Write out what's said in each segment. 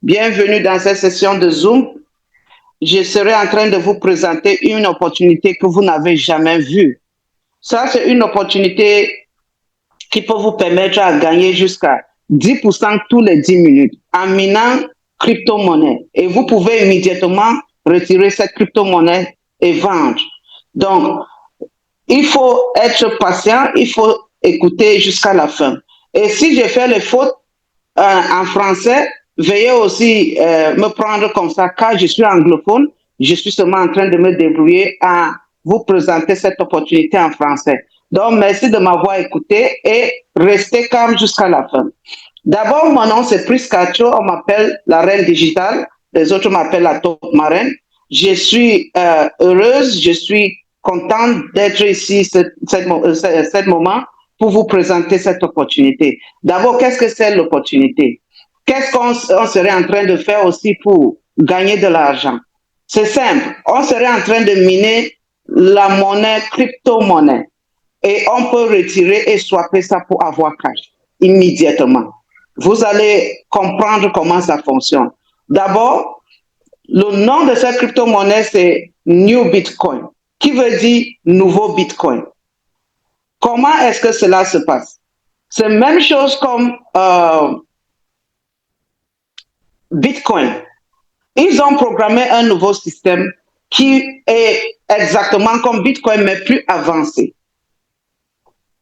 Bienvenue dans cette session de Zoom. Je serai en train de vous présenter une opportunité que vous n'avez jamais vue. Ça, c'est une opportunité qui peut vous permettre de gagner jusqu'à 10% tous les 10 minutes en minant crypto-monnaie. Et vous pouvez immédiatement retirer cette crypto-monnaie et vendre. Donc, il faut être patient, il faut écouter jusqu'à la fin. Et si j'ai fait les fautes en français, veuillez aussi me prendre comme ça, car je suis anglophone, je suis seulement en train de me débrouiller à vous présenter cette opportunité en français. Donc, merci de m'avoir écouté et restez calme jusqu'à la fin. D'abord, mon nom c'est Priscacho, on m'appelle la reine digitale, les autres m'appellent la top marraine. Je suis heureuse, je suis contente d'être ici cet moment pour vous présenter cette opportunité. D'abord, qu'est-ce que c'est l'opportunité? Qu'est-ce qu'on serait en train de faire aussi pour gagner de l'argent? C'est simple, on serait en train de miner la monnaie, crypto-monnaie, et on peut retirer et swapper ça pour avoir cash immédiatement. Vous allez comprendre comment ça fonctionne. D'abord, le nom de cette crypto-monnaie, c'est New Bitcoin, qui veut dire nouveau Bitcoin. Comment est-ce que cela se passe? C'est la même chose comme Bitcoin. Ils ont programmé un nouveau système qui est exactement comme Bitcoin, mais plus avancé.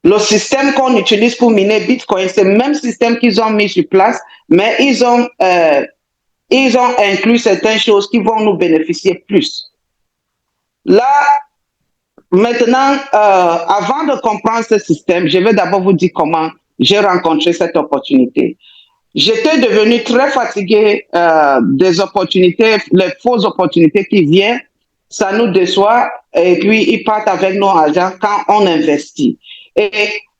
Le système qu'on utilise pour miner Bitcoin, c'est le même système qu'ils ont mis sur place, mais ils ont inclus certaines choses qui vont nous bénéficier plus. Là, maintenant, avant de comprendre ce système, je vais d'abord vous dire comment j'ai rencontré cette opportunité. J'étais devenu très fatigué des opportunités, les fausses opportunités qui viennent, ça nous déçoit et puis ils partent avec nos argent quand on investit. Et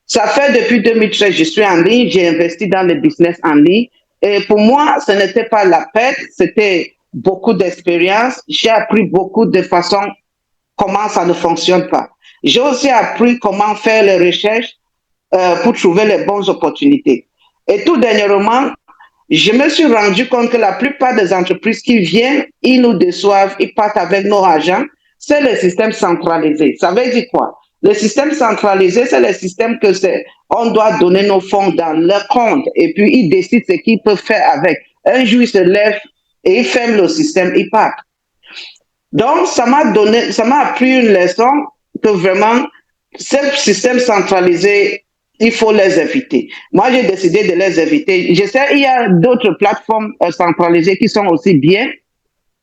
ça fait depuis 2013, je suis en ligne, j'ai investi dans le business en ligne et pour moi, ce n'était pas la perte, c'était beaucoup d'expérience. J'ai appris beaucoup de façon comment ça ne fonctionne pas. J'ai aussi appris comment faire les recherches pour trouver les bonnes opportunités. Et tout dernièrement, je me suis rendu compte que la plupart des entreprises qui viennent, ils nous déçoivent, ils partent avec nos argent. C'est le système centralisé. Ça veut dire quoi? Le système centralisé, c'est le système que on doit donner nos fonds dans leur compte et puis ils décident ce qu'ils peuvent faire avec. Un jour, ils se lèvent et ils ferment le système, ils partent. Donc, ça m'a appris une leçon que vraiment, ce système centralisé, il faut les éviter. Moi, j'ai décidé de les éviter. Je sais, il y a d'autres plateformes centralisées qui sont aussi bien,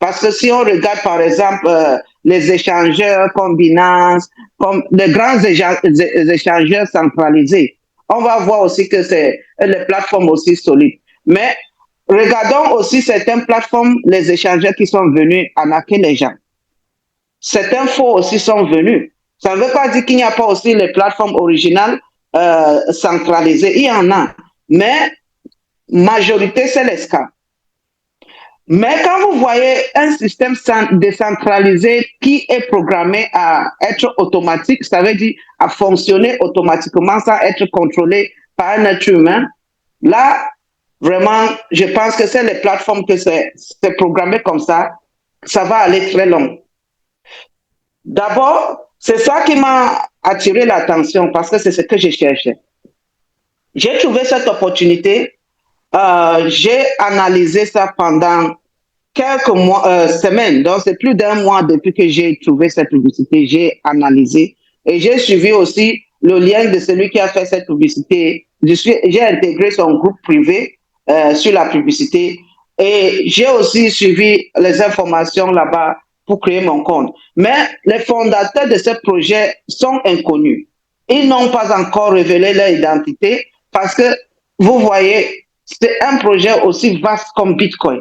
parce que si on regarde, par exemple, les échangeurs comme Binance, comme les grands échangeurs centralisés, on va voir aussi que c'est les plateformes aussi solides. Mais regardons aussi certaines plateformes, les échangeurs qui sont venus arnaquer les gens. Certains faux aussi sont venus. Ça ne veut pas dire qu'il n'y a pas aussi les plateformes originales centralisées. Il y en a. Mais majorité, c'est les scams. Mais quand vous voyez un système décentralisé qui est programmé à être automatique, ça veut dire à fonctionner automatiquement sans être contrôlé par un être humain, là, vraiment, je pense que c'est les plateformes que c'est programmé comme ça va aller très loin. D'abord, c'est ça qui m'a attiré l'attention parce que c'est ce que je cherchais. J'ai trouvé cette opportunité, j'ai analysé ça pendant quelques mois, semaines, donc c'est plus d'un mois depuis que j'ai trouvé cette publicité, j'ai analysé et j'ai suivi aussi le lien de celui qui a fait cette publicité. J'ai intégré son groupe privé sur la publicité et j'ai aussi suivi les informations là-bas pour créer mon compte. Mais les fondateurs de ce projet sont inconnus. Ils n'ont pas encore révélé leur identité parce que, vous voyez, c'est un projet aussi vaste comme Bitcoin.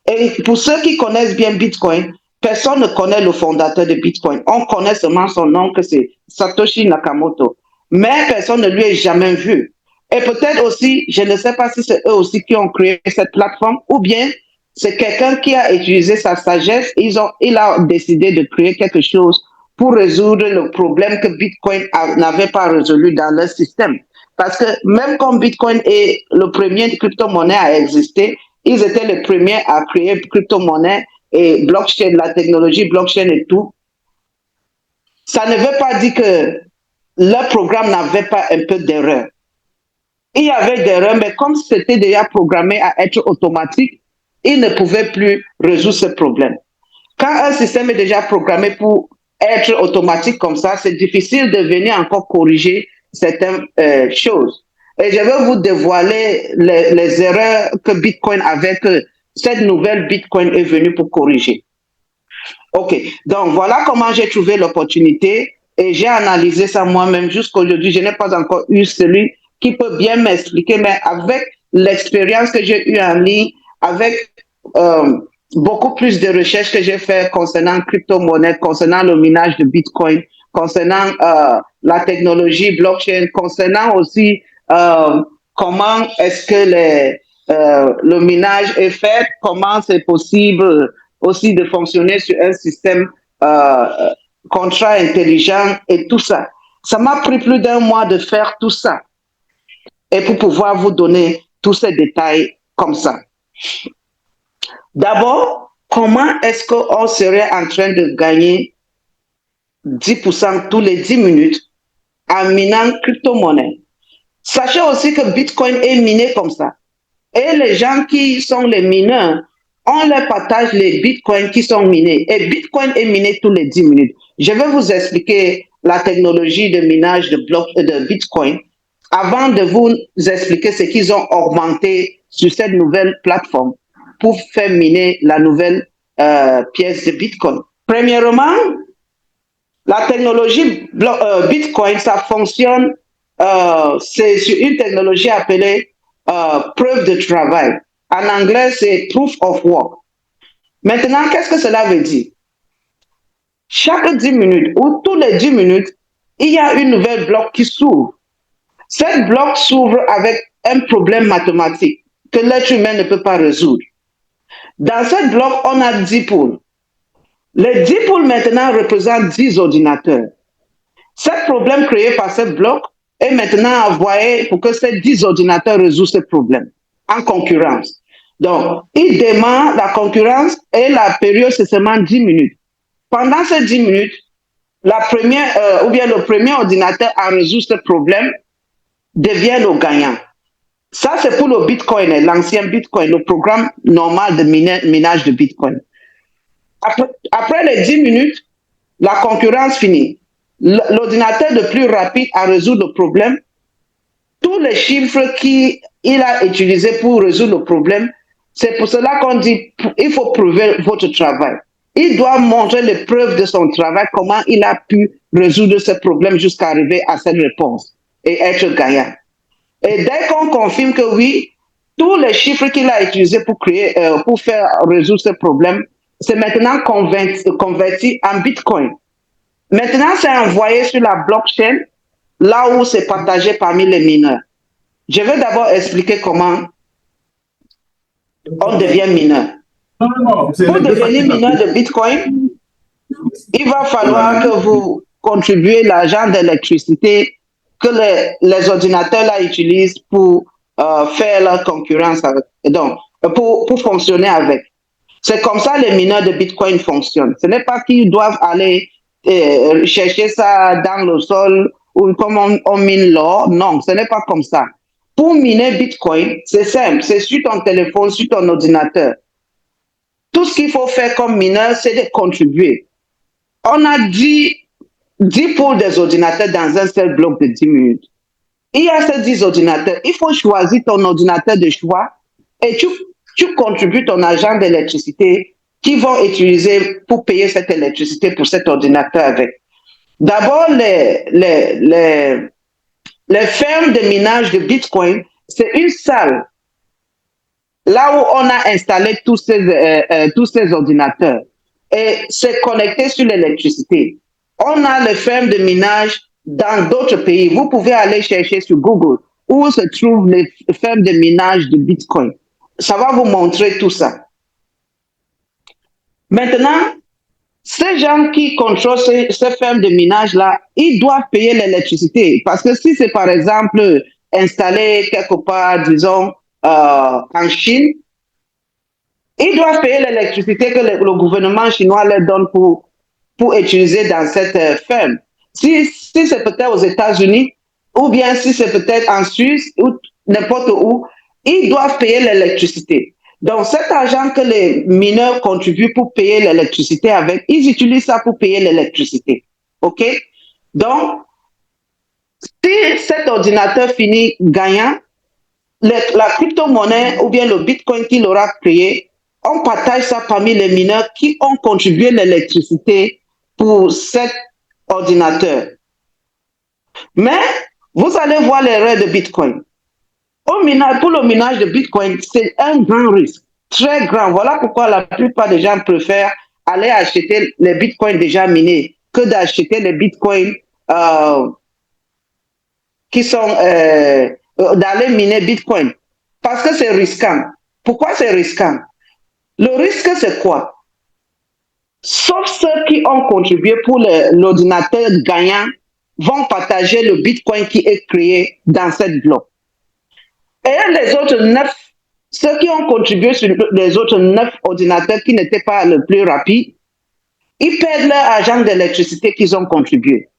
Et pour ceux qui connaissent bien Bitcoin, personne ne connaît le fondateur de Bitcoin. On connaît seulement son nom, que c'est Satoshi Nakamoto. Mais personne ne lui est jamais vu. Et peut-être aussi, je ne sais pas si c'est eux aussi qui ont créé cette plateforme ou bien c'est quelqu'un qui a utilisé sa sagesse, il a décidé de créer quelque chose pour résoudre le problème que Bitcoin n'avait pas résolu dans leur système. Parce que même comme Bitcoin est le premier crypto-monnaie à exister, Ils étaient les premiers à créer crypto-monnaie et blockchain, la technologie blockchain et tout. Ça ne veut pas dire que leur programme n'avait pas un peu d'erreur. Il y avait des erreurs, mais comme c'était déjà programmé à être automatique, ils ne pouvaient plus résoudre ce problème. Quand un système est déjà programmé pour être automatique comme ça, c'est difficile de venir encore corriger certaines choses. Et je vais vous dévoiler les erreurs que Bitcoin avait, que cette nouvelle Bitcoin est venue pour corriger. OK. Donc, voilà comment j'ai trouvé l'opportunité et j'ai analysé ça moi-même jusqu'aujourd'hui. Je n'ai pas encore eu celui qui peut bien m'expliquer, mais avec l'expérience que j'ai eue en ligne, avec beaucoup plus de recherches que j'ai fait concernant crypto-monnaie, concernant le minage de Bitcoin, concernant la technologie blockchain, concernant aussi comment est-ce que le minage est fait, comment c'est possible aussi de fonctionner sur un système contrat intelligent et tout ça. Ça m'a pris plus d'1 mois de faire tout ça et pour pouvoir vous donner tous ces détails comme ça. D'abord, comment est-ce qu'on serait en train de gagner 10% tous les 10 minutes en minant crypto-monnaie? Sachez aussi que Bitcoin est miné comme ça. Et les gens qui sont les mineurs, on leur partage les bitcoins qui sont minés. Et Bitcoin est miné tous les 10 minutes. Je vais vous expliquer la technologie de minage de Bitcoin avant de vous expliquer ce qu'ils ont augmenté sur cette nouvelle plateforme pour faire miner la nouvelle pièce de Bitcoin. Premièrement, la technologie Bitcoin, ça fonctionne, c'est sur une technologie appelée preuve de travail. En anglais, c'est proof of work. Maintenant, qu'est-ce que cela veut dire? Chaque 10 minutes ou tous les 10 minutes, il y a une nouvelle bloc qui s'ouvre. Cette bloc s'ouvre avec un problème mathématique que l'être humain ne peut pas résoudre. Dans cette bloc, on a 10 poules. Les 10 poules maintenant représentent 10 ordinateurs. Ce problème créé par ce bloc est maintenant envoyé pour que ces 10 ordinateurs résolvent ce problème en concurrence. Donc, il démarre la concurrence et la période, c'est seulement 10 minutes. Pendant ces 10 minutes, la première, ou bien le premier ordinateur à résoudre ce problème devient le gagnant. Ça, c'est pour le Bitcoin, l'ancien Bitcoin, le programme normal de minage de Bitcoin. Après les 10 minutes, la concurrence finit. L'ordinateur le plus rapide à résoudre le problème, tous les chiffres qu'il a utilisés pour résoudre le problème, c'est pour cela qu'on dit il faut prouver votre travail. Il doit montrer les preuves de son travail, comment il a pu résoudre ce problème jusqu'à arriver à cette réponse et être gagnant. Et dès qu'on confirme que oui, tous les chiffres qu'il a utilisés pour faire résoudre ce problème, c'est maintenant converti en Bitcoin. Maintenant, c'est envoyé sur la blockchain, là où c'est partagé parmi les mineurs. Je vais d'abord expliquer comment on devient mineur. Pour devenir mineur de Bitcoin, il va falloir que vous contribuiez l'argent d'électricité que les ordinateurs là utilisent pour faire leur concurrence avec, donc pour fonctionner avec. C'est comme ça les mineurs de Bitcoin fonctionnent. Ce n'est pas qu'ils doivent aller chercher ça dans le sol ou comme on mine l'or. Non, ce n'est pas comme ça. Pour miner Bitcoin, c'est simple. C'est sur ton téléphone, sur ton ordinateur. Tout ce qu'il faut faire comme mineur, c'est de contribuer. On a 10 poules des ordinateurs dans un seul bloc de 10 minutes. Il y a ces 10 ordinateurs. Il faut choisir ton ordinateur de choix et tu contribues ton argent d'électricité qu'ils vont utiliser pour payer cette électricité pour cet ordinateur avec. D'abord, les fermes de minage de Bitcoin, c'est une salle là où on a installé tous ces ordinateurs et c'est connecté sur l'électricité. On a les fermes de minage dans d'autres pays. Vous pouvez aller chercher sur Google où se trouvent les fermes de minage de Bitcoin. Ça va vous montrer tout ça. Maintenant, ces gens qui contrôlent ces fermes de minage-là, ils doivent payer l'électricité. Parce que si c'est par exemple installé quelque part, disons, en Chine, Ils doivent payer l'électricité que le gouvernement chinois leur donne pour utiliser dans cette ferme. Si c'est peut-être aux États-Unis, ou bien si c'est peut-être en Suisse, ou n'importe où, ils doivent payer l'électricité. Donc, cet argent que les mineurs contribuent pour payer l'électricité avec, ils utilisent ça pour payer l'électricité. OK? Donc, si cet ordinateur finit gagnant, la crypto-monnaie ou bien le bitcoin qu'il aura créé, on partage ça parmi les mineurs qui ont contribué l'électricité pour cet ordinateur. Mais vous allez voir les raies de bitcoin. Pour le minage de bitcoin, c'est un grand risque, très grand. Voilà pourquoi la plupart des gens préfèrent aller acheter les bitcoins déjà minés que d'acheter les bitcoins qui sont d'aller miner bitcoin. Parce que c'est risquant. Pourquoi c'est risquant? Le risque, c'est quoi? Sauf ceux qui ont contribué pour l'ordinateur gagnant vont partager le bitcoin qui est créé dans cette bloc. Et les autres 9, ceux qui ont contribué sur les autres 9 ordinateurs qui n'étaient pas le plus rapide, ils perdent leur argent d'électricité qu'ils ont contribué.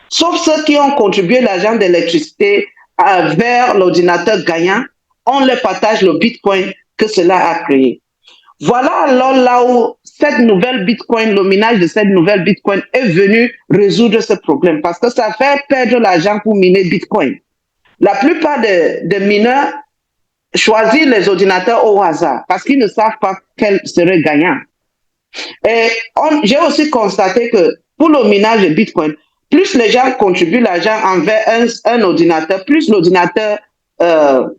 Sauf ceux qui ont contribué l'argent d'électricité vers l'ordinateur gagnant, on leur partage le bitcoin que cela a créé. Voilà alors là où cette nouvelle bitcoin, le minage de cette nouvelle bitcoin est venu résoudre ce problème parce que ça fait perdre l'argent pour miner bitcoin. La plupart des mineurs choisissent les ordinateurs au hasard parce qu'ils ne savent pas quel serait gagnant. Et j'ai aussi constaté que pour le minage de bitcoin, plus les gens contribuent l'argent envers un ordinateur, plus l'ordinateur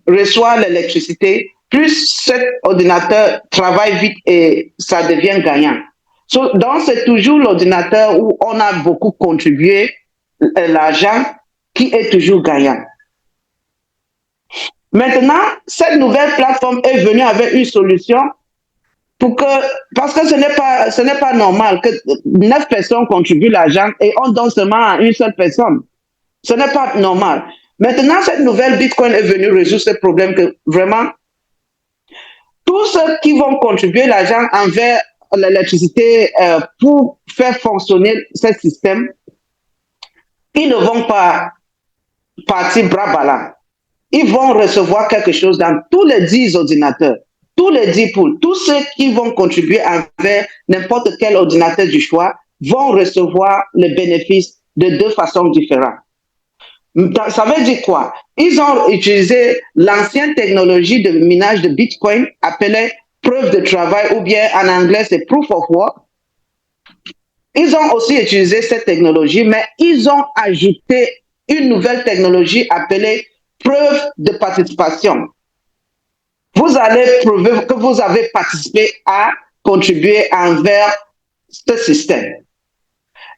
reçoit l'électricité, plus cet ordinateur travaille vite et ça devient gagnant. Donc, c'est toujours l'ordinateur où on a beaucoup contribué l'argent qui est toujours gagnant. Maintenant, cette nouvelle plateforme est venue avec une solution parce que ce n'est pas normal que 9 personnes contribuent l'argent et on donne seulement à une seule personne. Ce n'est pas normal. Maintenant, cette nouvelle Bitcoin est venue résoudre ce problème que vraiment, tous ceux qui vont contribuer l'argent envers l'électricité pour faire fonctionner ce système, ils ne vont pas partir bras ballants. Ils vont recevoir quelque chose dans tous les 10 ordinateurs, tous les 10 poules, tous ceux qui vont contribuer envers n'importe quel ordinateur du choix vont recevoir les bénéfices de 2 façons différentes. Ça veut dire quoi? Ils ont utilisé l'ancienne technologie de minage de Bitcoin appelée preuve de travail ou bien en anglais c'est proof of work. Ils ont aussi utilisé cette technologie, mais ils ont ajouté une nouvelle technologie appelée preuve de participation. Vous allez prouver que vous avez participé à contribuer envers ce système.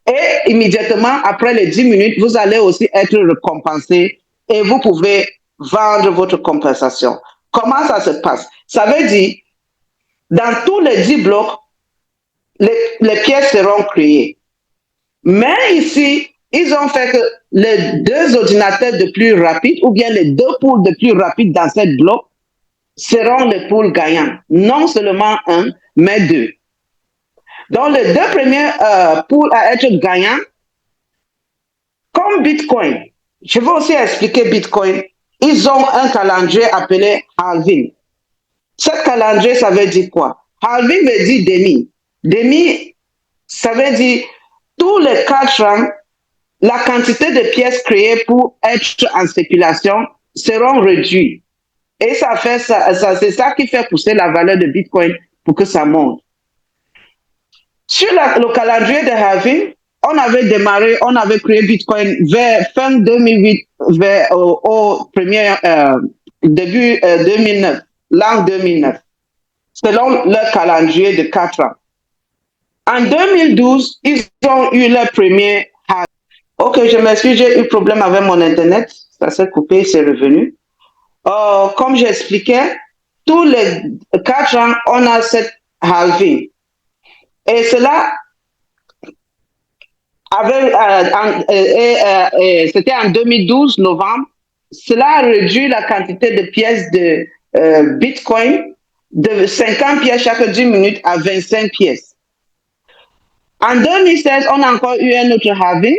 Et immédiatement, après les 10 minutes, vous allez aussi être récompensé et vous pouvez vendre votre compensation. Comment ça se passe? Ça veut dire, dans tous les 10 blocs, les pièces seront créées. Mais ici, ils ont fait que les 2 ordinateurs de plus rapides ou bien les 2 poules de plus rapides dans cette bloc seront les poules gagnantes. Non seulement 1, mais 2. Donc, les 2 premières poules à être gagnantes, comme Bitcoin, je vais aussi expliquer Bitcoin, ils ont un calendrier appelé halving. Ce calendrier, ça veut dire quoi? Halving veut dire demi. Demi, ça veut dire tous les 4 ans, la quantité de pièces créées pour être en spéculation seront réduites. Et ça fait c'est ça qui fait pousser la valeur de Bitcoin pour que ça monte. Sur le calendrier de halving, on avait créé Bitcoin vers fin 2008, au premier début 2009, l'an 2009, selon leur calendrier de 4 ans. En 2012, ils ont eu leur premier halving. Ok, je m'excuse, j'ai eu problème avec mon Internet, ça s'est coupé, c'est revenu. Comme j'expliquais, tous les 4 ans, on a cette halving. Et cela c'était en 2012, novembre. Cela a réduit la quantité de pièces de Bitcoin de 50 pièces chaque 10 minutes à 25 pièces. En 2016, on a encore eu un autre halving.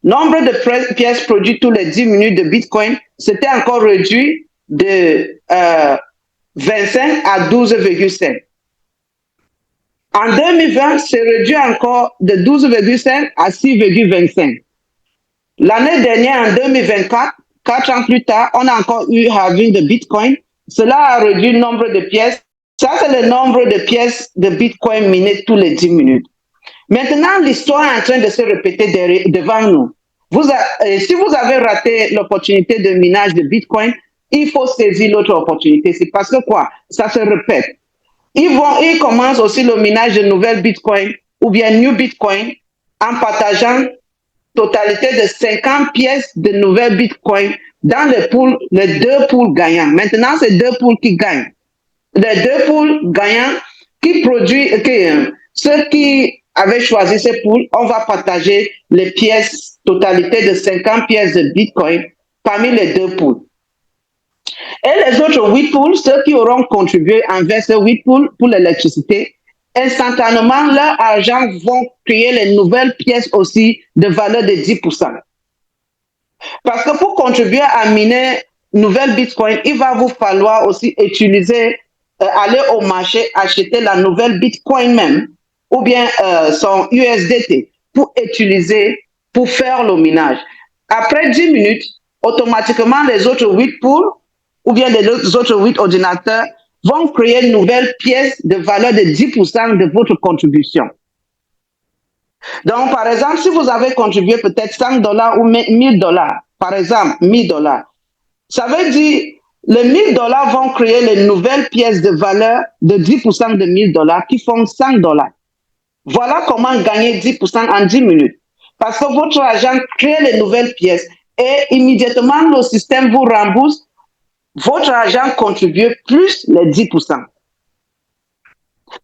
Nombre de pièces produites tous les 10 minutes de Bitcoin, c'était encore réduit de 25 à 12,5. En 2020, c'est réduit encore de 12,5 à 6,25. L'année dernière, en 2024, 4 ans plus tard, on a encore eu halving de Bitcoin. Cela a réduit le nombre de pièces. Ça, c'est le nombre de pièces de Bitcoin minées tous les 10 minutes. Maintenant, l'histoire est en train de se répéter devant nous. Si vous avez raté l'opportunité de minage de Bitcoin, il faut saisir l'autre opportunité. C'est parce que quoi? Ça se répète. Ils commencent aussi le minage de nouvelles Bitcoin ou bien New Bitcoin en partageant totalité de 50 pièces de nouvelles Bitcoin dans les deux pools gagnants. Maintenant, c'est deux pools qui gagnent. Les deux pools gagnants qui produisent, ceux qui avaient choisi ces pools, on va partager les pièces, totalité de 50 pièces de Bitcoin parmi les deux pools. Et les autres 8 pools, ceux qui auront contribué envers ces 8 pools pour l'électricité, instantanément, leur argent vont créer les nouvelles pièces aussi de valeur de 10%. Parce que pour contribuer à miner nouvelle Bitcoin, il va vous falloir aussi utiliser, aller au marché, acheter la nouvelle Bitcoin même, ou bien son USDT, pour utiliser, pour faire le minage. Après 10 minutes, automatiquement, les autres 8 pools, ou bien les autres 8 ordinateurs, vont créer une nouvelle pièce de valeur de 10% de votre contribution. Donc, par exemple, si vous avez contribué peut-être $100 ou $1000, par exemple, $1000, ça veut dire les $1000 vont créer les nouvelles pièces de valeur de 10% de $1000 qui font $100. Voilà comment gagner 10% en 10 minutes. Parce que votre agent crée les nouvelles pièces et immédiatement le système vous rembourse votre argent contribue plus les 10%.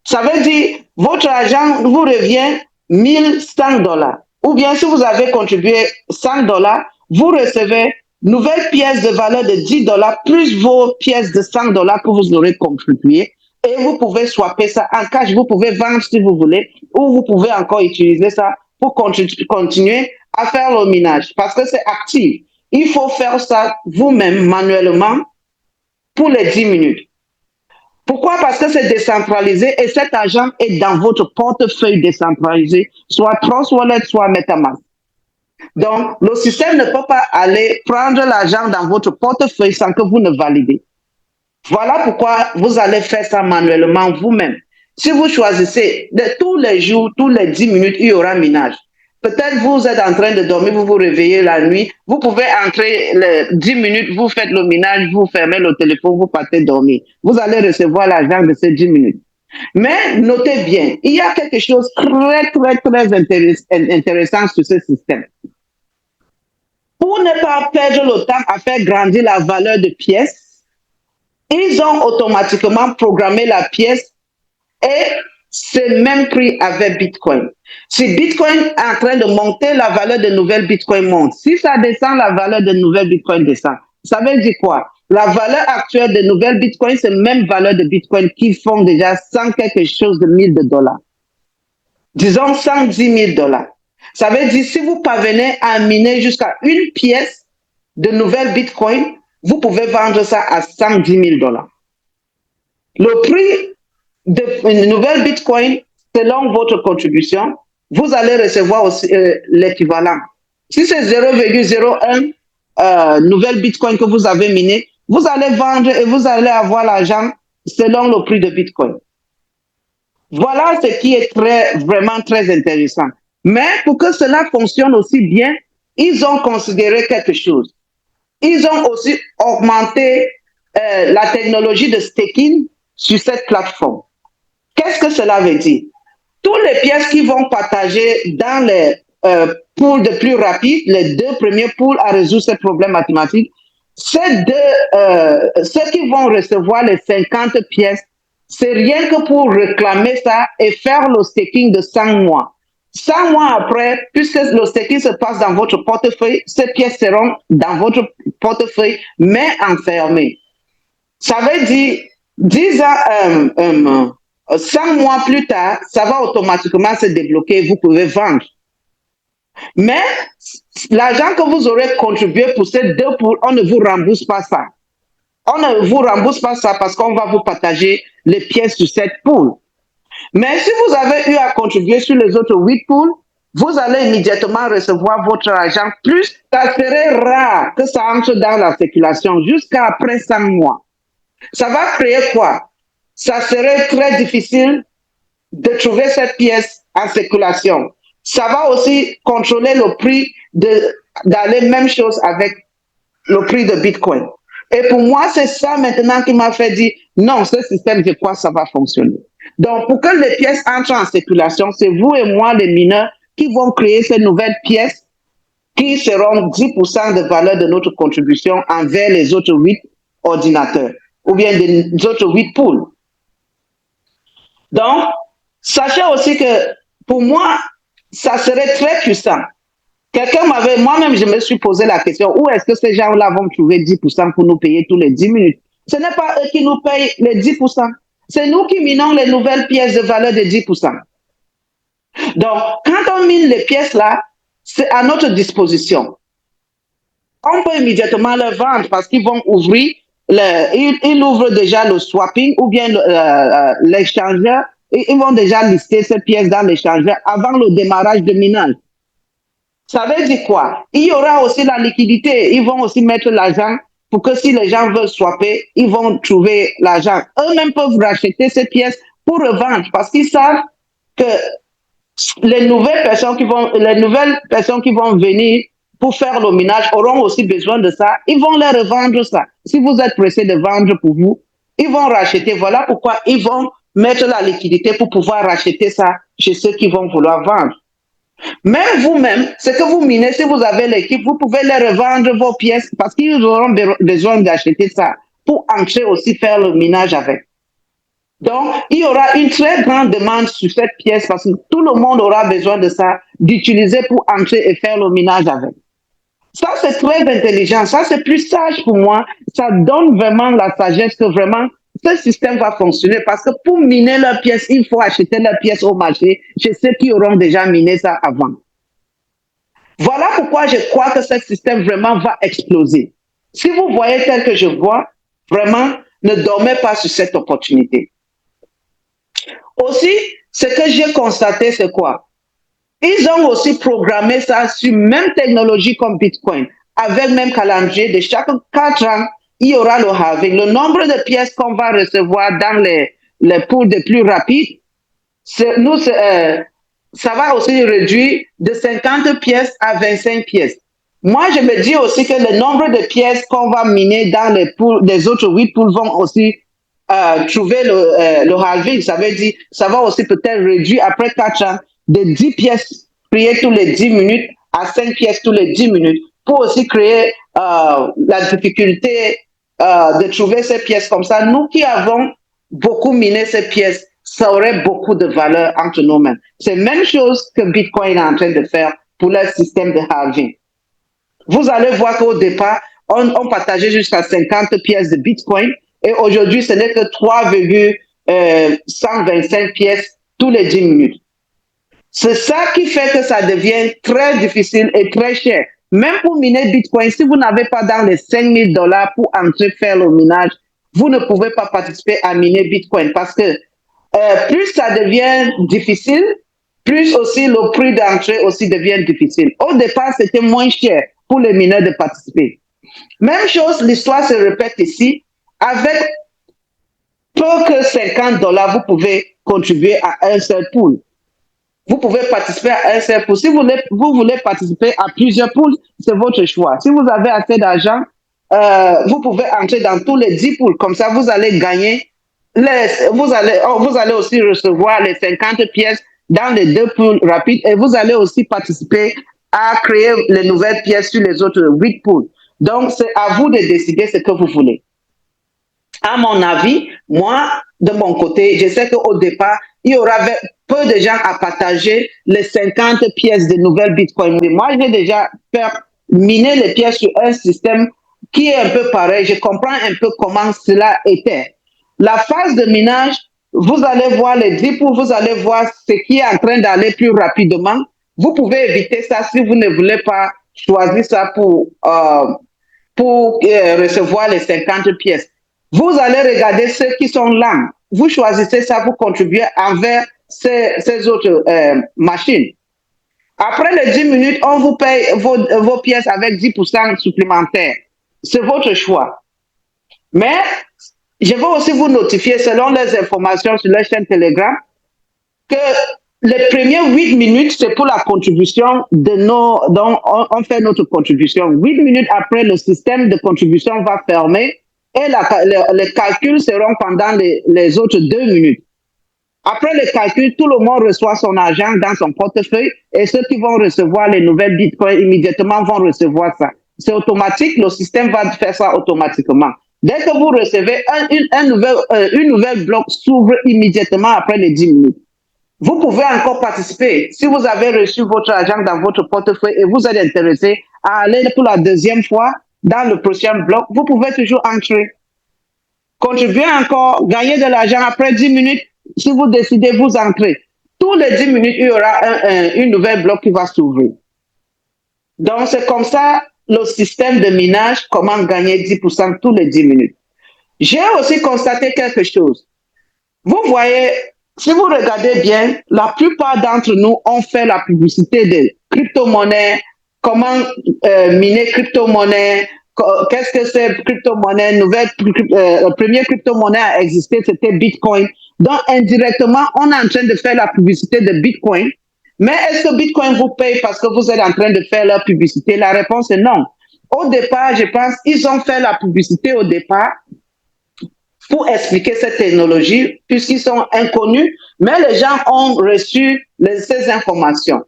Ça veut dire votre argent vous revient $1100. Ou bien si vous avez contribué $100, vous recevez nouvelles pièces de valeur de $10 plus vos pièces de $100 que vous aurez contribué. Et vous pouvez swapper ça en cash. Vous pouvez vendre si vous voulez ou vous pouvez encore utiliser ça pour continuer à faire le minage parce que c'est actif. Il faut faire ça vous-même manuellement pour les 10 minutes. Pourquoi? Parce que c'est décentralisé et cet argent est dans votre portefeuille décentralisé, soit Trust Wallet, soit MetaMask. Donc, le système ne peut pas aller prendre l'argent dans votre portefeuille sans que vous ne validez. Voilà pourquoi vous allez faire ça manuellement vous-même. Si vous choisissez de tous les jours, tous les 10 minutes, il y aura minage. Peut-être vous êtes en train de dormir, vous vous réveillez la nuit, vous pouvez entrer les 10 minutes, vous faites le minage, vous fermez le téléphone, vous partez dormir. Vous allez recevoir l'argent de ces 10 minutes. Mais notez bien, il y a quelque chose très intéressant sur ce système. Pour ne pas perdre le temps à faire grandir la valeur de pièces, ils ont automatiquement programmé la pièce et c'est même prix avec Bitcoin. Si Bitcoin est en train de monter, la valeur de nouvelles Bitcoin monte. Si ça descend, la valeur de nouvelles Bitcoin descend. Ça veut dire quoi? La valeur actuelle de nouvelles Bitcoin, c'est la même valeur de Bitcoin qui font déjà 100 quelque chose de $1000. Disons $110,000. Ça veut dire si vous parvenez à miner jusqu'à une pièce de nouvelles Bitcoin, vous pouvez vendre ça à $110,000. Le prix d'une nouvelle Bitcoin, selon votre contribution, vous allez recevoir aussi l'équivalent. Si c'est 0,01 nouvelle Bitcoin que vous avez miné, vous allez vendre et vous allez avoir l'argent selon le prix de Bitcoin. Voilà ce qui est vraiment très intéressant. Mais pour que cela fonctionne aussi bien, ils ont considéré quelque chose. Ils ont aussi augmenté la technologie de staking sur cette plateforme. Qu'est-ce que cela veut dire? Toutes les pièces qui vont partager dans les pools de plus rapides, les deux premiers pools à résoudre ce problème mathématique, ceux qui vont recevoir les 50 pièces, c'est rien que pour réclamer ça et faire le staking de 100 mois. 100 mois après, puisque le staking se passe dans votre portefeuille, ces pièces seront dans votre portefeuille, mais enfermées. Ça veut dire, 10 ans, 100 mois plus tard, ça va automatiquement se débloquer, vous pouvez vendre. Mais l'argent que vous aurez contribué pour ces 2 poules, on ne vous rembourse pas ça. On ne vous rembourse pas ça parce qu'on va vous partager les pièces sur cette poule. Mais si vous avez eu à contribuer sur les autres 8 poules, vous allez immédiatement recevoir votre argent. Plus, ça serait rare que ça entre dans la spéculation jusqu'à après 5 mois. Ça va créer quoi? Ça serait très difficile de trouver cette pièce en spéculation. Ça va aussi contrôler le prix d'aller même chose avec le prix de Bitcoin. Et pour moi, c'est ça maintenant qui m'a fait dire, non, ce système, je crois que ça va fonctionner. Donc, pour que les pièces entrent en spéculation, c'est vous et moi, les mineurs, qui vont créer ces nouvelles pièces qui seront 10% de valeur de notre contribution envers les autres 8 ordinateurs ou bien les autres 8 poules. Donc, sachez aussi que pour moi, ça serait très puissant. Moi-même, je me suis posé la question, où est-ce que ces gens-là vont trouver 10% pour nous payer tous les 10 minutes? Ce n'est pas eux qui nous payent les 10%. C'est nous qui minons les nouvelles pièces de valeur de 10%. Donc, quand on mine les pièces là, c'est à notre disposition. On peut immédiatement les vendre parce qu'ils vont ouvrir, ils ouvrent déjà le swapping ou bien l'échangeur. Ils vont déjà lister ces pièces dans l'échangeur avant le démarrage de minage. Ça veut dire quoi? Il y aura aussi la liquidité. Ils vont aussi mettre l'argent pour que si les gens veulent swapper, ils vont trouver l'argent. Eux-mêmes peuvent racheter ces pièces pour revendre parce qu'ils savent que les nouvelles personnes qui vont venir pour faire le minage auront aussi besoin de ça. Ils vont leur revendre ça. Si vous êtes pressé de vendre pour vous, ils vont racheter. Voilà pourquoi ils vont mettre la liquidité pour pouvoir racheter ça chez ceux qui vont vouloir vendre. Même vous-même, ce que vous minez, si vous avez l'équipe, vous pouvez les revendre vos pièces parce qu'ils auront besoin d'acheter ça pour entrer aussi faire le minage avec. Donc, il y aura une très grande demande sur cette pièce parce que tout le monde aura besoin de ça, d'utiliser pour entrer et faire le minage avec. Ça, c'est très intelligent. Ça, c'est plus sage pour moi. Ça donne vraiment la sagesse que vraiment ce système va fonctionner parce que pour miner leurs pièces, il faut acheter leurs pièces au marché chez ceux qui auront déjà miné ça avant. Voilà pourquoi je crois que ce système vraiment va exploser. Si vous voyez tel que je vois, vraiment, ne dormez pas sur cette opportunité. Aussi, ce que j'ai constaté, c'est quoi? Ils ont aussi programmé ça sur même technologie comme Bitcoin, avec même calendrier de chaque 4 ans, il y aura le halving. Le nombre de pièces qu'on va recevoir dans les poules de plus rapides, ça va aussi réduire de 50 pièces à 25 pièces. Moi, je me dis aussi que le nombre de pièces qu'on va miner dans les poules, les autres 8 poules vont aussi trouver le halving. Ça veut dire, ça va aussi peut-être réduire après 4 ans de 10 pièces créées tous les 10 minutes à 5 pièces tous les 10 minutes pour aussi créer la difficulté de trouver ces pièces comme ça. Nous qui avons beaucoup miné ces pièces, ça aurait beaucoup de valeur entre nos mains. C'est la même chose que Bitcoin est en train de faire pour le système de halving. Vous allez voir qu'au départ, on partageait jusqu'à 50 pièces de Bitcoin et aujourd'hui, ce n'est que 3,125 pièces tous les 10 minutes. C'est ça qui fait que ça devient très difficile et très cher. Même pour miner Bitcoin, si vous n'avez pas dans les $5 000 pour entrer faire le minage, vous ne pouvez pas participer à miner Bitcoin parce que plus ça devient difficile, plus aussi le prix d'entrée aussi devient difficile. Au départ, c'était moins cher pour les mineurs de participer. Même chose, l'histoire se répète ici. Avec peu que $50, vous pouvez contribuer à un seul pool. Vous pouvez participer à un seul pool. Si vous voulez participer à plusieurs pools, c'est votre choix. Si vous avez assez d'argent, vous pouvez entrer dans tous les 10 pools. Comme ça, vous allez gagner. Vous allez aussi recevoir les 50 pièces dans les 2 pools rapides et vous allez aussi participer à créer les nouvelles pièces sur les autres 8 pools. Donc, c'est à vous de décider ce que vous voulez. À mon avis, moi, de mon côté, je sais qu'au départ, il y aura peu de gens à partager les 50 pièces de nouvelles Bitcoin. Mais moi, j'ai déjà fait miner les pièces sur un système qui est un peu pareil. Je comprends un peu comment cela était. La phase de minage, vous allez voir les drips, vous allez voir ce qui est en train d'aller plus rapidement. Vous pouvez éviter ça si vous ne voulez pas choisir ça pour recevoir les 50 pièces. Vous allez regarder ceux qui sont lents. Vous choisissez ça pour contribuer envers ces autres machines. Après les 10 minutes, on vous paye vos pièces avec 10% supplémentaires. C'est votre choix. Mais je vais aussi vous notifier, selon les informations sur la chaîne Telegram, que les premières 8 minutes, c'est pour la contribution de nos... Donc, on fait notre contribution. 8 minutes après, le système de contribution va fermer et les calculs seront pendant les autres 2 minutes. Après le calcul, tout le monde reçoit son argent dans son portefeuille et ceux qui vont recevoir les nouvelles bitcoins immédiatement vont recevoir ça. C'est automatique, le système va faire ça automatiquement. Dès que vous recevez une nouvelle bloc s'ouvre immédiatement après les 10 minutes. Vous pouvez encore participer. Si vous avez reçu votre argent dans votre portefeuille et vous êtes intéressé à aller pour la deuxième fois dans le prochain bloc, vous pouvez toujours entrer. Contribuer encore, gagner de l'argent après 10 minutes. Si vous décidez, vous entrez. Tous les 10 minutes, il y aura une nouvelle bloc qui va s'ouvrir. Donc, c'est comme ça le système de minage, comment gagner 10% tous les 10 minutes. J'ai aussi constaté quelque chose. Vous voyez, si vous regardez bien, la plupart d'entre nous ont fait la publicité de crypto-monnaies, comment miner crypto-monnaie, qu'est-ce que c'est crypto-monnaie, la première crypto-monnaie à exister, c'était Bitcoin. Donc, indirectement, on est en train de faire la publicité de Bitcoin. Mais est-ce que Bitcoin vous paye parce que vous êtes en train de faire la publicité? La réponse est non. Au départ, je pense, ils ont fait la publicité au départ pour expliquer cette technologie, puisqu'ils sont inconnus, mais les gens ont reçu ces informations.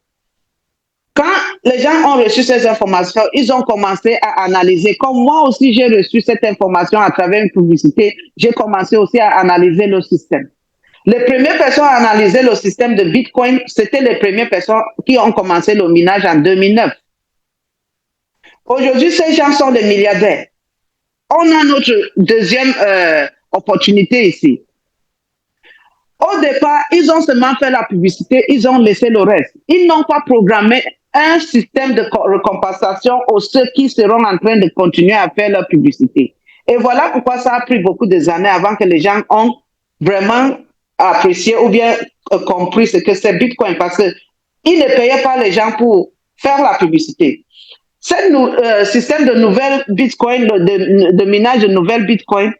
Quand les gens ont reçu ces informations, ils ont commencé à analyser. Comme moi aussi, j'ai reçu cette information à travers une publicité, j'ai commencé aussi à analyser le système. Les premières personnes à analyser le système de Bitcoin, c'était les premières personnes qui ont commencé le minage en 2009. Aujourd'hui, ces gens sont des milliardaires. On a notre deuxième opportunité ici. Au départ, ils ont seulement fait la publicité, ils ont laissé le reste. Ils n'ont pas programmé un système de récompensation aux ceux qui seront en train de continuer à faire leur publicité. Et voilà pourquoi ça a pris beaucoup d'années avant que les gens ont vraiment apprécié ou bien compris ce que c'est Bitcoin, parce qu'ils ne payaient pas les gens pour faire la publicité. Ce système de nouvelles Bitcoin, de minage de nouvelles Bitcoin,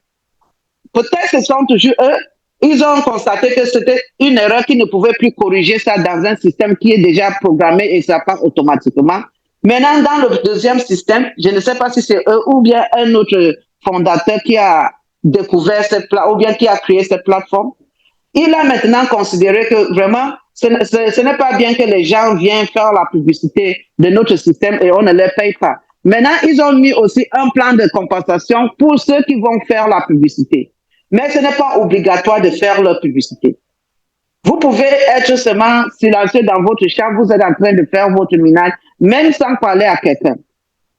peut-être ce sont toujours eux, ils ont constaté que c'était une erreur qu'ils ne pouvaient plus corriger ça dans un système qui est déjà programmé et ça part automatiquement. Maintenant, dans le deuxième système, je ne sais pas si c'est eux ou bien un autre fondateur qui a découvert cette plateforme ou bien qui a créé cette plateforme. Il a maintenant considéré que vraiment, ce n'est pas bien que les gens viennent faire la publicité de notre système et on ne les paye pas. Maintenant, ils ont mis aussi un plan de compensation pour ceux qui vont faire la publicité. Mais ce n'est pas obligatoire de faire leur publicité. Vous pouvez être seulement silencieux dans votre chambre, vous êtes en train de faire votre minage, même sans parler à quelqu'un.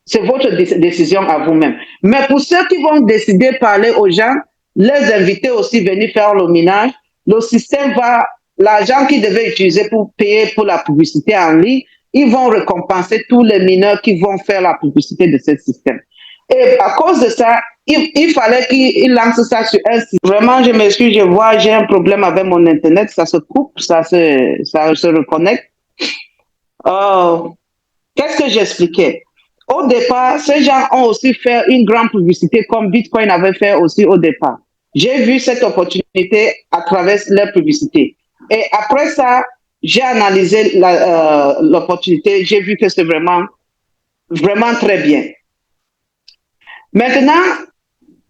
C'est votre décision à vous-même. Mais pour ceux qui vont décider de parler aux gens, les inviter aussi à venir faire le minage, le système va, l'argent qu'ils devaient utiliser pour payer pour la publicité en ligne, ils vont récompenser tous les mineurs qui vont faire la publicité de ce système. Et à cause de ça, il fallait qu'ils lancent ça sur un site. Vraiment, je m'excuse, je vois, j'ai un problème avec mon Internet, ça se coupe, ça se reconnecte. Qu'est-ce que j'expliquais? Au départ, ces gens ont aussi fait une grande publicité comme Bitcoin avait fait aussi au départ. J'ai vu cette opportunité à travers leur publicité. Et après ça, j'ai analysé l'opportunité, j'ai vu que c'est vraiment, vraiment très bien. Maintenant,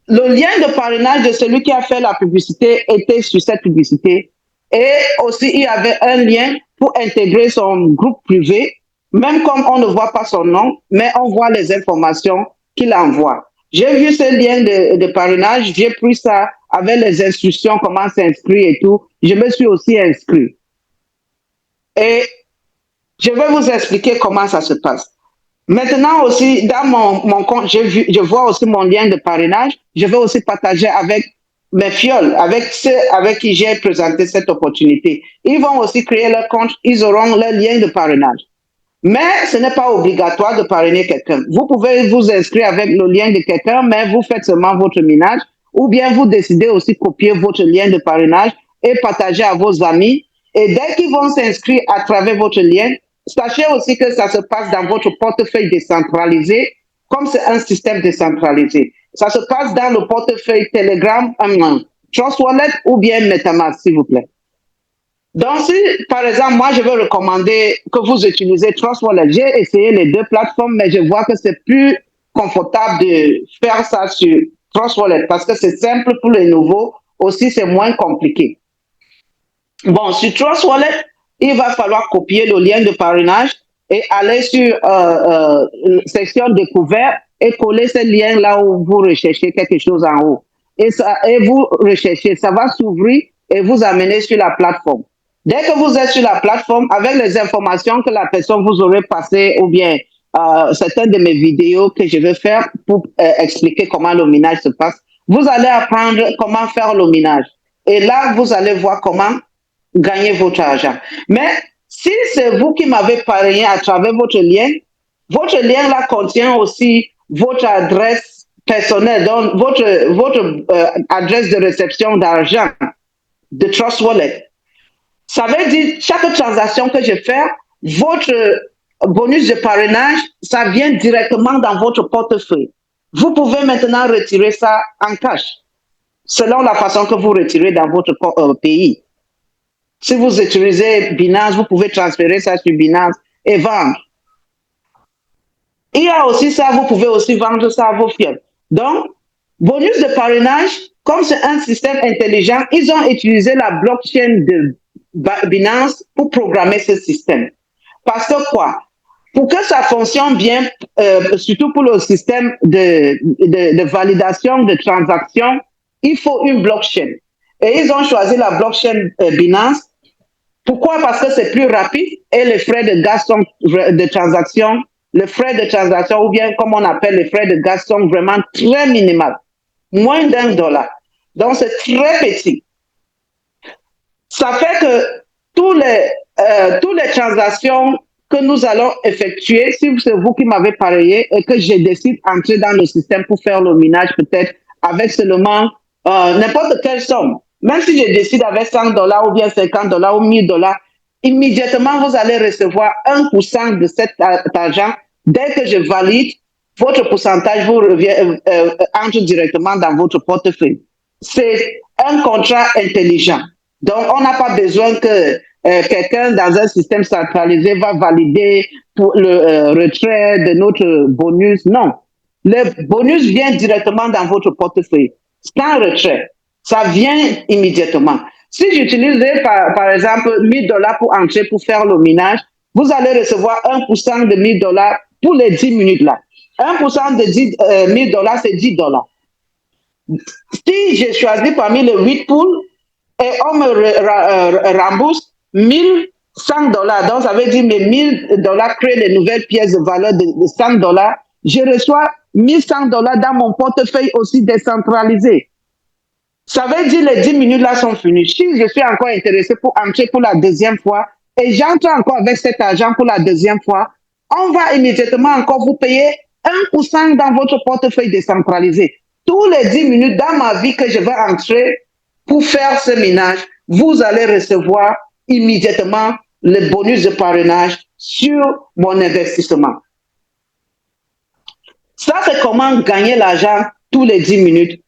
le lien de parrainage de celui qui a fait la publicité était sur cette publicité. Et aussi, il y avait un lien pour intégrer son groupe privé, même comme on ne voit pas son nom, mais on voit les informations qu'il envoie. J'ai vu ce lien de parrainage, j'ai pris ça avec les instructions, comment s'inscrire et tout. Je me suis aussi inscrit. Et je vais vous expliquer comment ça se passe. Maintenant aussi, dans mon compte, je vois aussi mon lien de parrainage. Je vais aussi partager avec mes fioles, avec ceux avec qui j'ai présenté cette opportunité. Ils vont aussi créer leur compte, ils auront leur lien de parrainage. Mais ce n'est pas obligatoire de parrainer quelqu'un. Vous pouvez vous inscrire avec le lien de quelqu'un, mais vous faites seulement votre minage, ou bien vous décidez aussi de copier votre lien de parrainage et partager à vos amis. Et dès qu'ils vont s'inscrire à travers votre lien, sachez aussi que ça se passe dans votre portefeuille décentralisé, comme c'est un système décentralisé. Ça se passe dans le portefeuille Telegram, Trust Wallet ou bien MetaMask, s'il vous plaît. Donc, si, par exemple, moi, je veux recommander que vous utilisez Trust Wallet, j'ai essayé les deux plateformes, mais je vois que c'est plus confortable de faire ça sur Trust Wallet parce que c'est simple pour les nouveaux, aussi c'est moins compliqué. Bon, sur Trust Wallet, il va falloir copier le lien de parrainage et aller sur section découverte et coller ce lien là où vous recherchez quelque chose en haut. Et vous recherchez, ça va s'ouvrir et vous amener sur la plateforme. Dès que vous êtes sur la plateforme, avec les informations que la personne vous aurait passées ou bien certaines de mes vidéos que je vais faire pour expliquer comment le minage se passe, vous allez apprendre comment faire le minage. Et là, vous allez voir comment gagner votre argent. Mais si c'est vous qui m'avez parrainé à travers votre lien là contient aussi votre adresse personnelle, donc votre adresse de réception d'argent de Trust Wallet. Ça veut dire chaque transaction que je fais, votre bonus de parrainage, ça vient directement dans votre portefeuille. Vous pouvez maintenant retirer ça en cash, selon la façon que vous retirez dans votre pays. Si vous utilisez Binance, vous pouvez transférer ça sur Binance et vendre. Il y a aussi ça, vous pouvez aussi vendre ça à vos fioles. Donc, bonus de parrainage, comme c'est un système intelligent, ils ont utilisé la blockchain de Binance pour programmer ce système. Parce que quoi? Pour que ça fonctionne bien, surtout pour le système de validation de transactions, il faut une blockchain. Et ils ont choisi la blockchain Binance. Pourquoi? Parce que c'est plus rapide et les frais de gaz de transaction, les frais de transaction, ou bien comme on appelle les frais de gaz, sont vraiment très minimales, moins d'$1. Donc c'est très petit. Ça fait que toutes les transactions que nous allons effectuer, si c'est vous qui m'avez parrainé et que je décide d'entrer dans le système pour faire le minage peut-être avec seulement n'importe quelle somme, même si je décide avec $100 ou bien $50 ou $1000, immédiatement vous allez recevoir 1% de cet argent. Dès que je valide, votre pourcentage vous revient, entre directement dans votre portefeuille. C'est un contrat intelligent. Donc, on n'a pas besoin que quelqu'un dans un système centralisé va valider pour le retrait de notre bonus. Non. Le bonus vient directement dans votre portefeuille. Sans retrait. Ça vient immédiatement. Si j'utilise par exemple $1000 pour entrer pour faire le minage, vous allez recevoir 1% de $1000 pour les 10 minutes là. 1% de $1000, c'est $10. Si j'ai choisi parmi les 8 poules et on me rembourse $1100, donc ça veut dire mes $1000 créent les nouvelles pièces de valeur de $100, je reçois $1100 dans mon portefeuille aussi décentralisé. Ça veut dire les 10 minutes là sont finies. Si je suis encore intéressé pour entrer pour la deuxième fois et j'entre encore avec cet argent pour la deuxième fois, on va immédiatement encore vous payer 1% dans votre portefeuille décentralisé. Tous les 10 minutes dans ma vie que je vais entrer pour faire ce minage, vous allez recevoir immédiatement le bonus de parrainage sur mon investissement. Ça, c'est comment gagner l'argent tous les 10 minutes.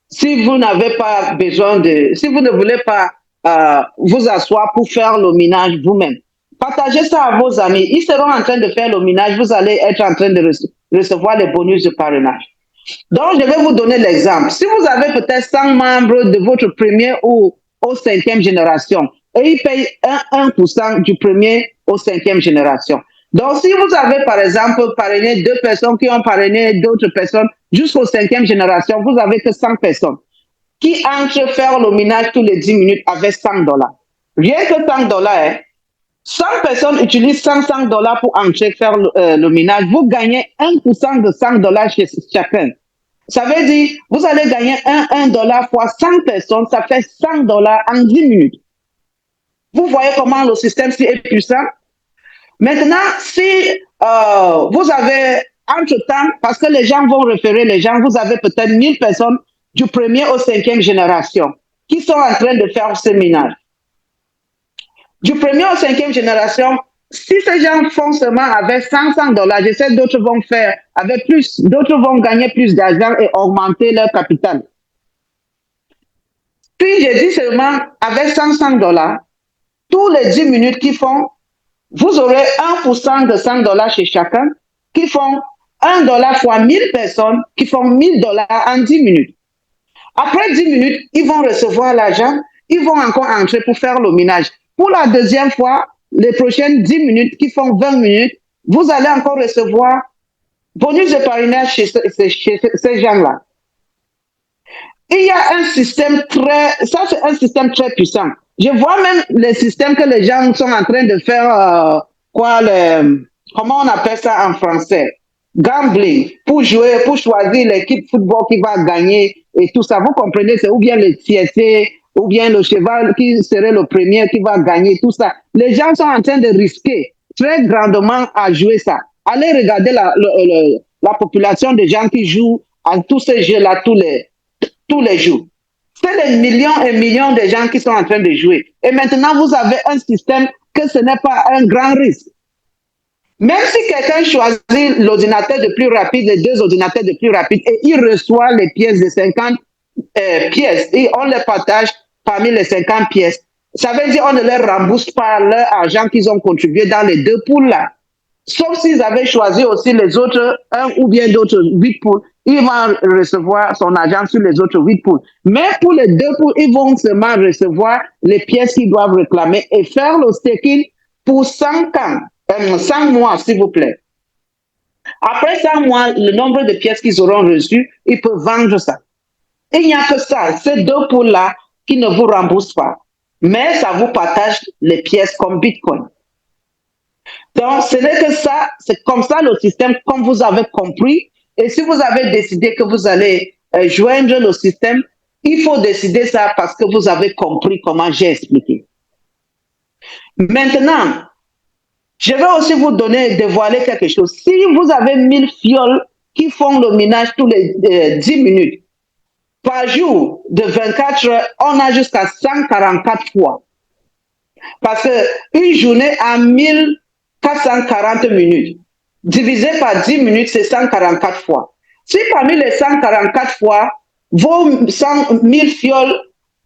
Si vous n'avez pas besoin si vous ne voulez pas vous asseoir pour faire le minage vous-même, partagez ça à vos amis. Ils seront en train de faire le minage. Vous allez être en train de recevoir les bonus de parrainage. Donc, je vais vous donner l'exemple. Si vous avez peut-être 100 membres de votre première ou au cinquième génération, et ils payent 1% du premier au cinquième génération. Donc, si vous avez, par exemple, parrainé 2 personnes qui ont parrainé d'autres personnes jusqu'au cinquième génération, vous avez que 100 personnes qui entrent faire le minage tous les 10 minutes avec $100. Rien que $100, hein. 100 personnes utilisent $100 pour entrer faire le minage. Vous gagnez 1% de $100 chez chacun. Ça veut dire, vous allez gagner un dollar fois 100 personnes, ça fait 100 dollars en 10 minutes. Vous voyez comment le système est puissant? Maintenant, si vous avez, entre-temps, parce que les gens vont référer les gens, vous avez peut-être 1000 personnes du premier au cinquième génération qui sont en train de faire ce ménage. Du premier au cinquième génération, si ces gens font seulement avec 500 dollars, je sais d'autres vont faire avec plus, d'autres vont gagner plus d'argent et augmenter leur capital. Si je dis seulement avec 500 dollars, tous les 10 minutes qu'ils font, vous aurez 1% de 100 dollars chez chacun qui font 1 dollar fois 1000 personnes qui font 1000 dollars en 10 minutes. Après 10 minutes, ils vont recevoir l'argent, ils vont encore entrer pour faire le ménage. Pour la deuxième fois, les prochaines 10 minutes qui font 20 minutes, vous allez encore recevoir bonus de parrainage chez ces gens-là. Il y a un système ça c'est un système très puissant. Je vois même les systèmes que les gens sont en train de faire, comment on appelle ça en français? Gambling, pour jouer, pour choisir l'équipe football qui va gagner et tout ça. Vous comprenez, c'est ou bien le TSC, ou bien le cheval qui serait le premier qui va gagner, tout ça. Les gens sont en train de risquer très grandement à jouer ça. Allez regarder la population de gens qui jouent à tous ces jeux-là tous les jours. C'est des millions et millions de gens qui sont en train de jouer. Et maintenant, vous avez un système que ce n'est pas un grand risque. Même si quelqu'un choisit l'ordinateur de plus rapide, les deux ordinateurs de plus rapide, et il reçoit les pièces de 50 pièces, et on les partage parmi les 50 pièces, ça veut dire qu'on ne leur rembourse pas leur argent qu'ils ont contribué dans les deux poules là. Sauf s'ils avaient choisi aussi les autres, un ou bien d'autres 8 poules, il va recevoir son argent sur les autres 8 poules. Mais pour les deux poules, ils vont seulement recevoir les pièces qu'ils doivent réclamer et faire le staking pour 100 ans, 100 mois, s'il vous plaît. Après 100 mois, le nombre de pièces qu'ils auront reçues, ils peuvent vendre ça. Et il n'y a que ça, ces deux poules-là qui ne vous remboursent pas. Mais ça vous partage les pièces comme Bitcoin. Donc, ce n'est que ça, c'est comme ça le système, comme vous avez compris. Et si vous avez décidé que vous allez joindre le système, il faut décider ça parce que vous avez compris comment j'ai expliqué. Maintenant, je vais aussi vous dévoiler quelque chose. Si vous avez 1000 fioles qui font le ménage tous les 10 minutes, par jour de 24 heures, on a jusqu'à 144 fois. Parce qu'une journée a 1440 minutes. Divisé par 10 minutes, c'est 144 fois. Si parmi les 144 fois, vos 100 000 fioles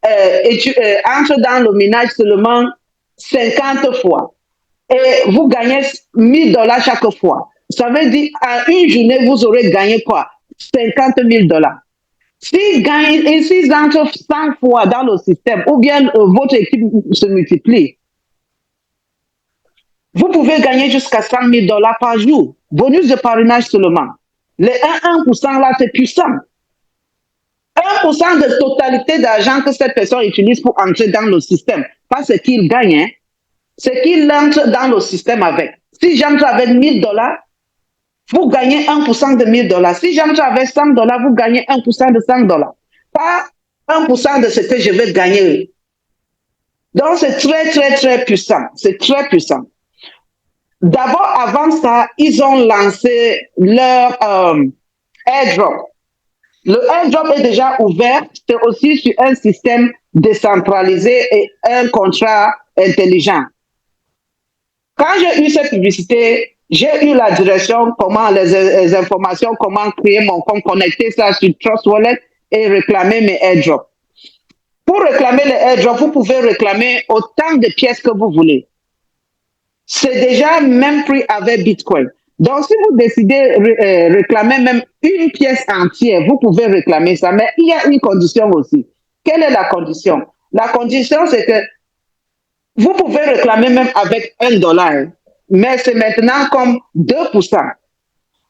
entrent dans le ménage seulement 50 fois, et vous gagnez 1000 dollars chaque fois, ça veut dire à une journée, vous aurez gagné quoi? 50 000 dollars. S'ils entrent 100 fois dans le système, ou bien votre équipe se multiplie, vous pouvez gagner jusqu'à 100 000 dollars par jour. Bonus de parrainage seulement. Les 1% là, c'est puissant. 1% de totalité d'argent que cette personne utilise pour entrer dans le système. Pas ce qu'il gagne, hein. C'est qu'il entre dans le système avec. Si j'entre avec 1000 dollars, vous gagnez 1% de 1000 dollars. Si j'entre avec 100 dollars, vous gagnez 1% de 100 dollars. Pas 1% de ce que je vais gagner. Donc, c'est très, très, très puissant. C'est très puissant. D'abord, avant ça, ils ont lancé leur airdrop. Le airdrop est déjà ouvert. C'est aussi sur un système décentralisé et un contrat intelligent. Quand j'ai eu cette publicité, j'ai eu la direction, comment les informations, comment créer mon compte, connecter ça sur Trust Wallet et réclamer mes airdrops. Pour réclamer les airdrops, vous pouvez réclamer autant de pièces que vous voulez. C'est déjà même prix avec Bitcoin. Donc, si vous décidez de réclamer même une pièce entière, vous pouvez réclamer ça. Mais il y a une condition aussi. Quelle est la condition? La condition, c'est que vous pouvez réclamer même avec 1 dollar, mais c'est maintenant comme 2%.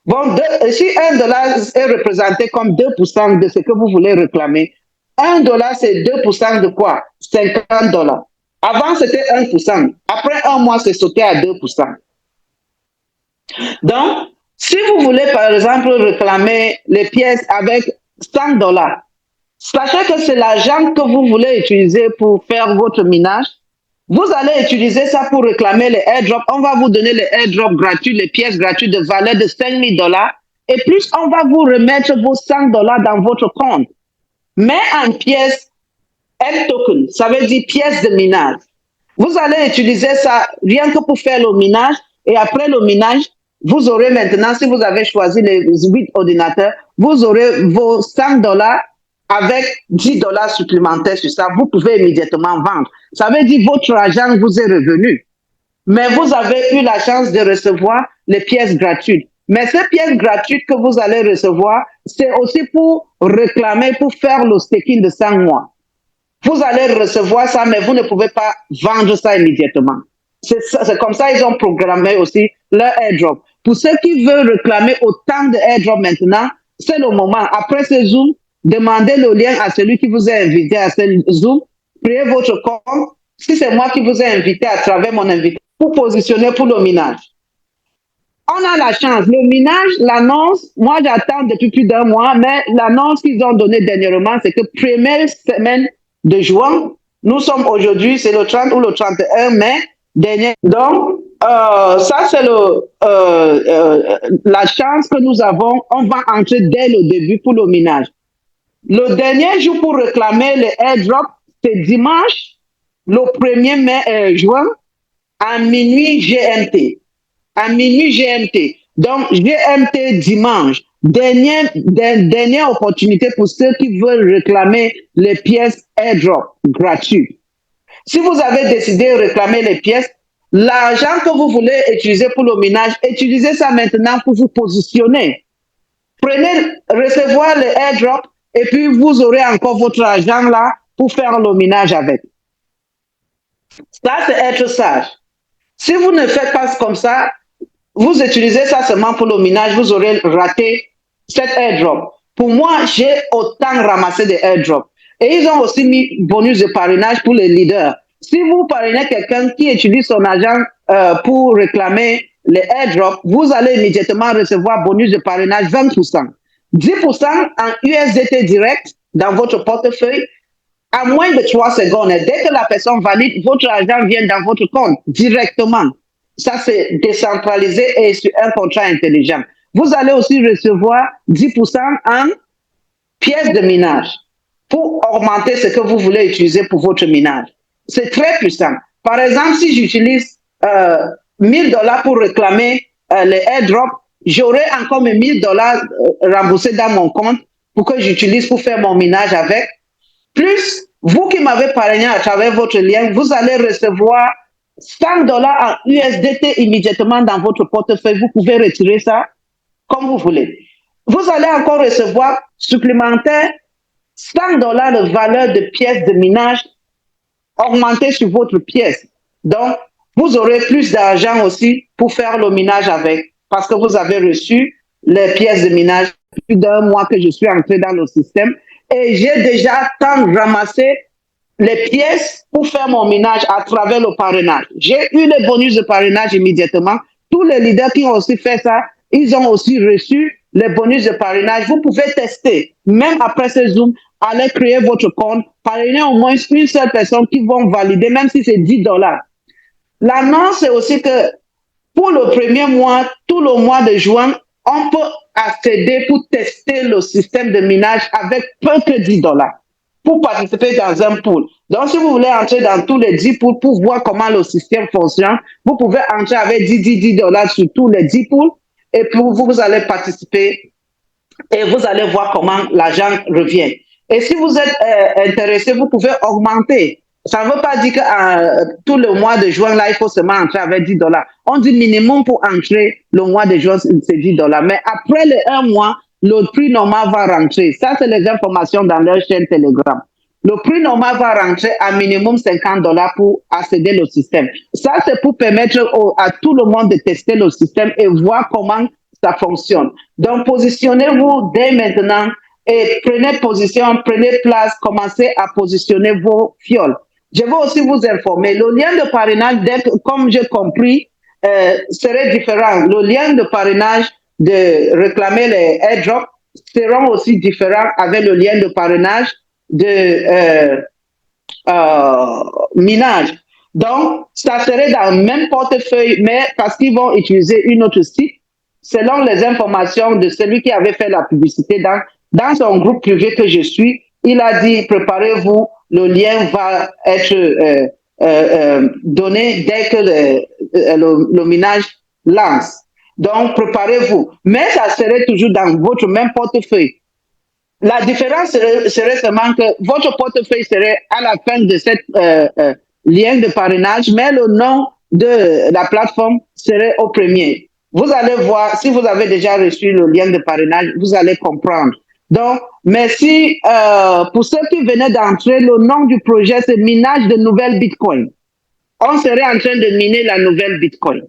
Bon, si 1 dollar est représenté comme 2% de ce que vous voulez réclamer, 1 dollar, c'est 2% de quoi? 50 dollars. Avant, c'était 1%. Après un mois, c'est sauté à 2%. Donc, Si vous voulez, par exemple, réclamer les pièces avec 100 dollars, sachez que c'est l'argent que vous voulez utiliser pour faire votre minage. Vous allez utiliser ça pour réclamer les airdrops. On va vous donner les airdrops gratuits, les pièces gratuites de valeur de 5000 dollars. Et plus, on va vous remettre vos 100 dollars dans votre compte. Mais en pièces M-token, ça veut dire pièces de minage. Vous allez utiliser ça rien que pour faire le minage. Et après le minage, vous aurez maintenant, si vous avez choisi les 8 ordinateurs, vous aurez vos 100 dollars avec 10 dollars supplémentaires sur ça. Vous pouvez immédiatement vendre. Ça veut dire que votre argent vous est revenu. Mais vous avez eu la chance de recevoir les pièces gratuites. Mais ces pièces gratuites que vous allez recevoir, c'est aussi pour réclamer, pour faire le staking de 5 mois. Vous allez recevoir ça, mais vous ne pouvez pas vendre ça immédiatement. C'est comme ça ils ont programmé aussi leur airdrop. Pour ceux qui veulent réclamer autant de airdrop maintenant, c'est le moment. Après ce Zoom, demandez le lien à celui qui vous a invité à ce Zoom, créez votre compte. Si c'est moi qui vous ai invité à travers mon invitation, pour positionner pour le minage. On a la chance. Le minage, l'annonce, moi j'attends depuis plus d'un mois, mais l'annonce qu'ils ont donnée dernièrement, c'est que première semaine de juin, nous sommes aujourd'hui, c'est le 30 ou le 31 mai dernier. Donc, ça c'est la chance que nous avons. On va entrer dès le début pour le minage. Le dernier jour pour réclamer les airdrops, c'est dimanche, le 1er mai, juin, à minuit GMT. À minuit GMT. Donc, GMT dimanche. Dernière opportunité pour ceux qui veulent réclamer les pièces airdrop gratuites. Si vous avez décidé de réclamer les pièces, l'argent que vous voulez utiliser pour le minage, utilisez ça maintenant pour vous positionner. Prenez, recevoir les airdrops et puis vous aurez encore votre argent là pour faire le minage avec. Ça, c'est être sage. Si vous ne faites pas comme ça, vous utilisez ça seulement pour le minage, vous aurez raté cet airdrop. Pour moi, j'ai autant ramassé des airdrops. Et ils ont aussi mis bonus de parrainage pour les leaders. Si vous parrainez quelqu'un qui utilise son argent pour réclamer les airdrops, vous allez immédiatement recevoir bonus de parrainage 20%. 10% en USDT direct dans votre portefeuille à moins de 3 secondes. Et dès que la personne valide, votre argent vient dans votre compte directement. Ça, c'est décentralisé et sur un contrat intelligent. Vous allez aussi recevoir 10% en pièces de minage pour augmenter ce que vous voulez utiliser pour votre minage. C'est très puissant. Par exemple, si j'utilise 1000 dollars pour réclamer les airdrops, j'aurai encore mes 1000 dollars remboursés dans mon compte pour que j'utilise pour faire mon minage avec. Plus, vous qui m'avez parrainé à travers votre lien, vous allez recevoir 100 dollars en USDT immédiatement dans votre portefeuille. Vous pouvez retirer ça comme vous voulez. Vous allez encore recevoir supplémentaire 100 dollars de valeur de pièces de minage augmentée sur votre pièce. Donc, vous aurez plus d'argent aussi pour faire le minage avec, parce que vous avez reçu les pièces de minage plus d'un mois que je suis entré dans le système et j'ai déjà tant ramassé les pièces pour faire mon minage à travers le parrainage. J'ai eu les bonus de parrainage immédiatement. Tous les leaders qui ont aussi fait ça, ils ont aussi reçu les bonus de parrainage. Vous pouvez tester, même après ce Zoom, allez créer votre compte, parrainer au moins une seule personne qui vont valider, même si c'est 10 dollars. L'annonce, c'est aussi que pour le premier mois, tout le mois de juin, on peut accéder pour tester le système de minage avec peu que 10 dollars pour participer dans un pool. Donc, si vous voulez entrer dans tous les 10 pools pour voir comment le système fonctionne, vous pouvez entrer avec 10 dollars sur tous les 10 pools et puis vous allez participer et vous allez voir comment l'argent revient. Et si vous êtes intéressé, vous pouvez augmenter. Ça ne veut pas dire que tout le mois de juin, là, il faut seulement entrer avec 10 dollars. On dit minimum pour entrer le mois de juin, c'est 10 dollars. Mais après les 1 mois, le prix normal va rentrer. Ça, c'est les informations dans leur chaîne Telegram. Le prix normal va rentrer à minimum 50 dollars pour accéder au système. Ça, c'est pour permettre à tout le monde de tester le système et voir comment ça fonctionne. Donc, positionnez-vous dès maintenant et prenez position, prenez place, commencez à positionner vos fioles. Je vais aussi vous informer, le lien de parrainage, comme j'ai compris, serait différent. Le lien de parrainage de réclamer les airdrops seront aussi différents avec le lien de parrainage de minage. Donc, ça serait dans le même portefeuille, mais parce qu'ils vont utiliser une autre site, selon les informations de celui qui avait fait la publicité dans son groupe privé que je suis, il a dit, préparez-vous, le lien va être donné dès que le minage lance. Donc, préparez-vous. Mais ça serait toujours dans votre même portefeuille. La différence serait seulement que votre portefeuille serait à la fin de cette lien de parrainage, mais le nom de la plateforme serait au premier. Vous allez voir, si vous avez déjà reçu le lien de parrainage, vous allez comprendre. Donc, merci. Pour ceux qui venaient d'entrer, le nom du projet, c'est Minage de nouvelles Bitcoin. On serait en train de miner la nouvelle Bitcoin.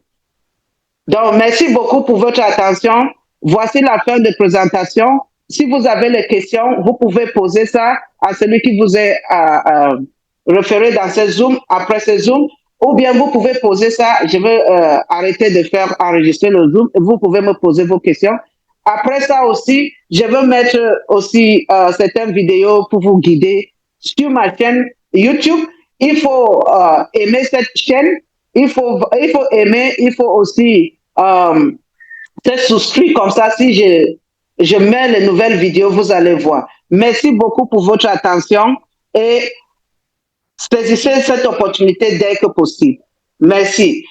Donc, merci beaucoup pour votre attention. Voici la fin de présentation. Si vous avez des questions, vous pouvez poser ça à celui qui vous est référé dans ce Zoom, après ce Zoom, ou bien vous pouvez poser ça. Je vais arrêter de faire enregistrer le Zoom et vous pouvez me poser vos questions. Après ça aussi, je vais mettre aussi certaines vidéos pour vous guider sur ma chaîne YouTube. Il faut aimer cette chaîne. Il faut aimer, il faut aussi se souscrire comme ça. Si je mets les nouvelles vidéos, vous allez voir. Merci beaucoup pour votre attention et saisissez cette opportunité dès que possible. Merci.